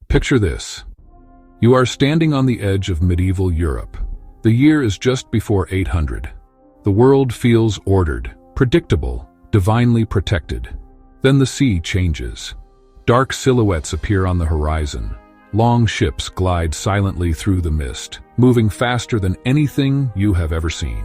Picture this. You are standing on the edge of medieval Europe. The year is just before 800. The world feels ordered, predictable, divinely protected. Then the sea changes. Dark silhouettes appear on the horizon. Long ships glide silently through the mist, moving faster than anything you have ever seen.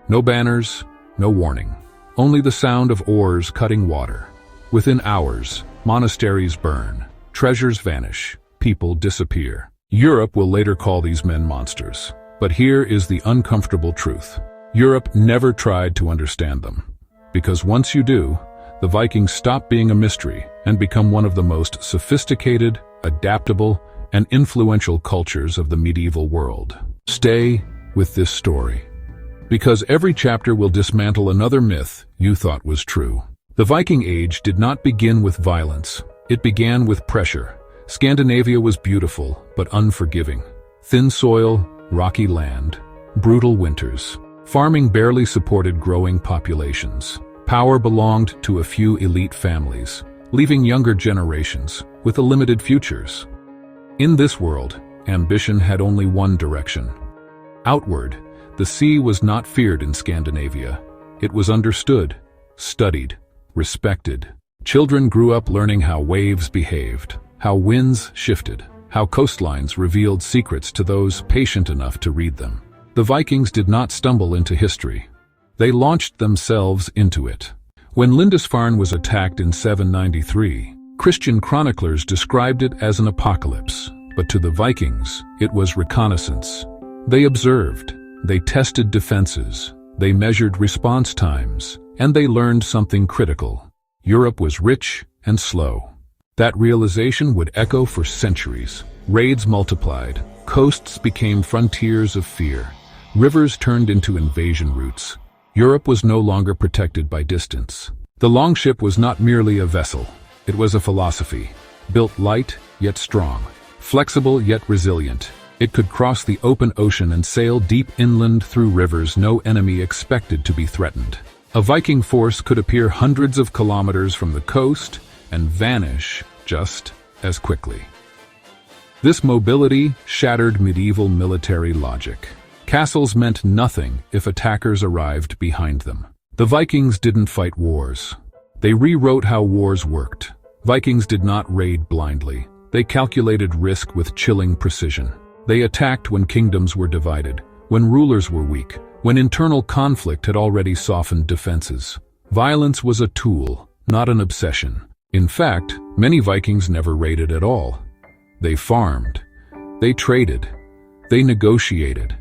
No banners, no warning. Only the sound of oars cutting water. Within hours, monasteries burn, treasures vanish, people disappear. Europe will later call these men monsters. But here is the uncomfortable truth. Europe never tried to understand them. Because once you do, the Vikings stop being a mystery and become one of the most sophisticated, adaptable, and influential cultures of the medieval world. Stay with this story, because every chapter will dismantle another myth you thought was true. The Viking Age did not begin with violence. It began with pressure. Scandinavia was beautiful, but unforgiving. Thin soil, rocky land, brutal winters. Farming barely supported growing populations. Power belonged to a few elite families, leaving younger generations with limited futures. In this world, ambition had only one direction. Outward, the sea was not feared in Scandinavia. It was understood, studied, respected. Children grew up learning how waves behaved, how winds shifted, how coastlines revealed secrets to those patient enough to read them. The Vikings did not stumble into history. They launched themselves into it. When Lindisfarne was attacked in 793, Christian chroniclers described it as an apocalypse, but to the Vikings, it was reconnaissance. They observed, they tested defenses, they measured response times, and they learned something critical. Europe was rich and slow. That realization would echo for centuries. Raids multiplied, coasts became frontiers of fear, rivers turned into invasion routes. Europe was no longer protected by distance. The longship was not merely a vessel. It was a philosophy, built light yet strong, flexible yet resilient. It could cross the open ocean and sail deep inland through rivers no enemy expected to be threatened. A Viking force could appear hundreds of kilometers from the coast and vanish just as quickly. This mobility shattered medieval military logic. Castles meant nothing if attackers arrived behind them. The Vikings didn't fight wars. They rewrote how wars worked. Vikings did not raid blindly. They calculated risk with chilling precision. They attacked when kingdoms were divided, when rulers were weak, when internal conflict had already softened defenses. Violence was a tool, not an obsession. In fact, many Vikings never raided at all. They farmed. They traded. They negotiated.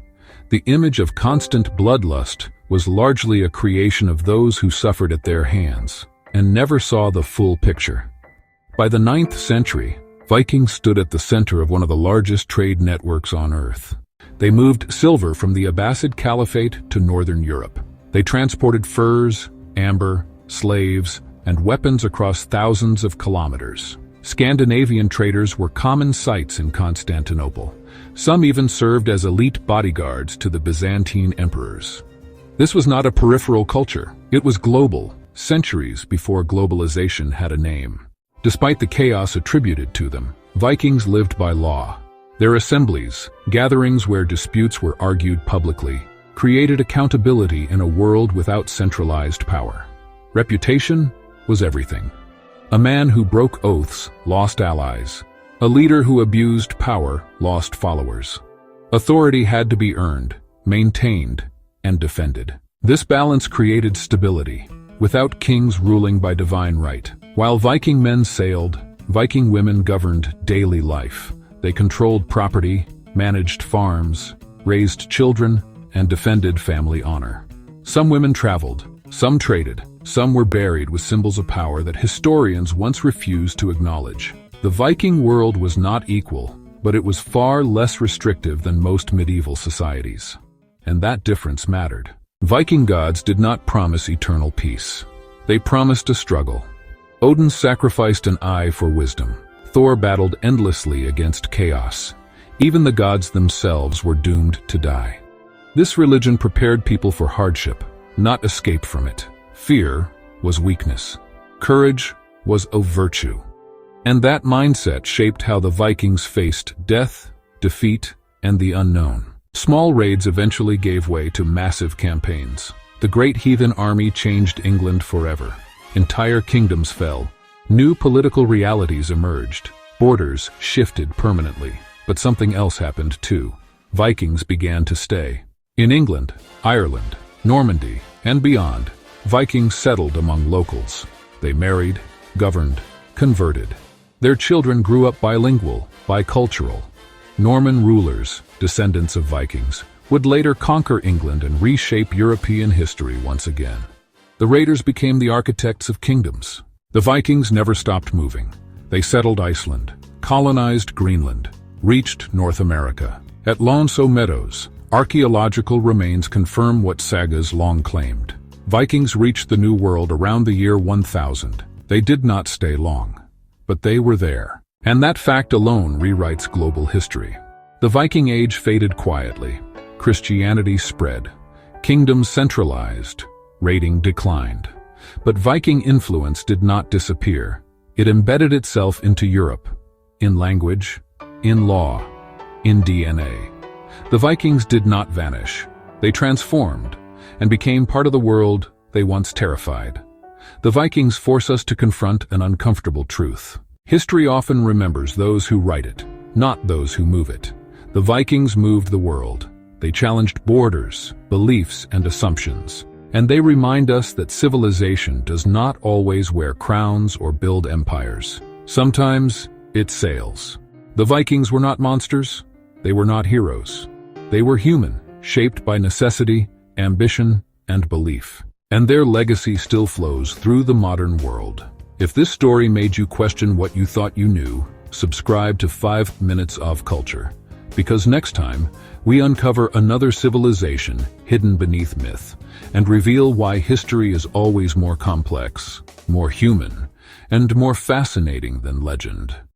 The image of constant bloodlust was largely a creation of those who suffered at their hands and never saw the full picture. By the 9th century, Vikings stood at the center of one of the largest trade networks on Earth. They moved silver from the Abbasid Caliphate to northern Europe. They transported furs, amber, slaves, and weapons across thousands of kilometers. Scandinavian traders were common sights in Constantinople. Some even served as elite bodyguards to the Byzantine emperors. This was not a peripheral culture. It was global, centuries before globalization had a name. Despite the chaos attributed to them, Vikings lived by law. Their assemblies, gatherings where disputes were argued publicly, created accountability in a world without centralized power. Reputation was everything. A man who broke oaths lost allies. A leader who abused power lost followers. Authority had to be earned, maintained, and defended. This balance created stability, without kings ruling by divine right. While Viking men sailed, Viking women governed daily life. They controlled property, managed farms, raised children, and defended family honor. Some women traveled, some traded, some were buried with symbols of power that historians once refused to acknowledge. The Viking world was not equal, but it was far less restrictive than most medieval societies. And that difference mattered. Viking gods did not promise eternal peace. They promised a struggle. Odin sacrificed an eye for wisdom. Thor battled endlessly against chaos. Even the gods themselves were doomed to die. This religion prepared people for hardship, not escape from it. Fear was weakness. Courage was a virtue. And that mindset shaped how the Vikings faced death, defeat, and the unknown. Small raids eventually gave way to massive campaigns. The Great Heathen Army changed England forever. Entire kingdoms fell. New political realities emerged. Borders shifted permanently. But something else happened too. Vikings began to stay. In England, Ireland, Normandy, and beyond, Vikings settled among locals. They married, governed, converted. Their children grew up bilingual, bicultural. Norman rulers, descendants of Vikings, would later conquer England and reshape European history once again. The raiders became the architects of kingdoms. The Vikings never stopped moving. They settled Iceland, colonized Greenland, reached North America. At Lonso Meadows, archaeological remains confirm what sagas long claimed. Vikings reached the New World around the year 1000. They did not stay long, but they were there. And that fact alone rewrites global history. The Viking Age faded quietly. Christianity spread. Kingdoms centralized. Raiding declined. But Viking influence did not disappear. It embedded itself into Europe, in language, in law, in DNA. The Vikings did not vanish. They transformed and became part of the world they once terrified. The Vikings force us to confront an uncomfortable truth. History often remembers those who write it, not those who move it. The Vikings moved the world. They challenged borders, beliefs, and assumptions. And they remind us that civilization does not always wear crowns or build empires. Sometimes it sails. The Vikings were not monsters. They were not heroes. They were human, shaped by necessity, ambition, and belief. And their legacy still flows through the modern world. If this story made you question what you thought you knew, subscribe to 5 Minutes of Culture. Because next time, we uncover another civilization hidden beneath myth and reveal why history is always more complex, more human, and more fascinating than legend.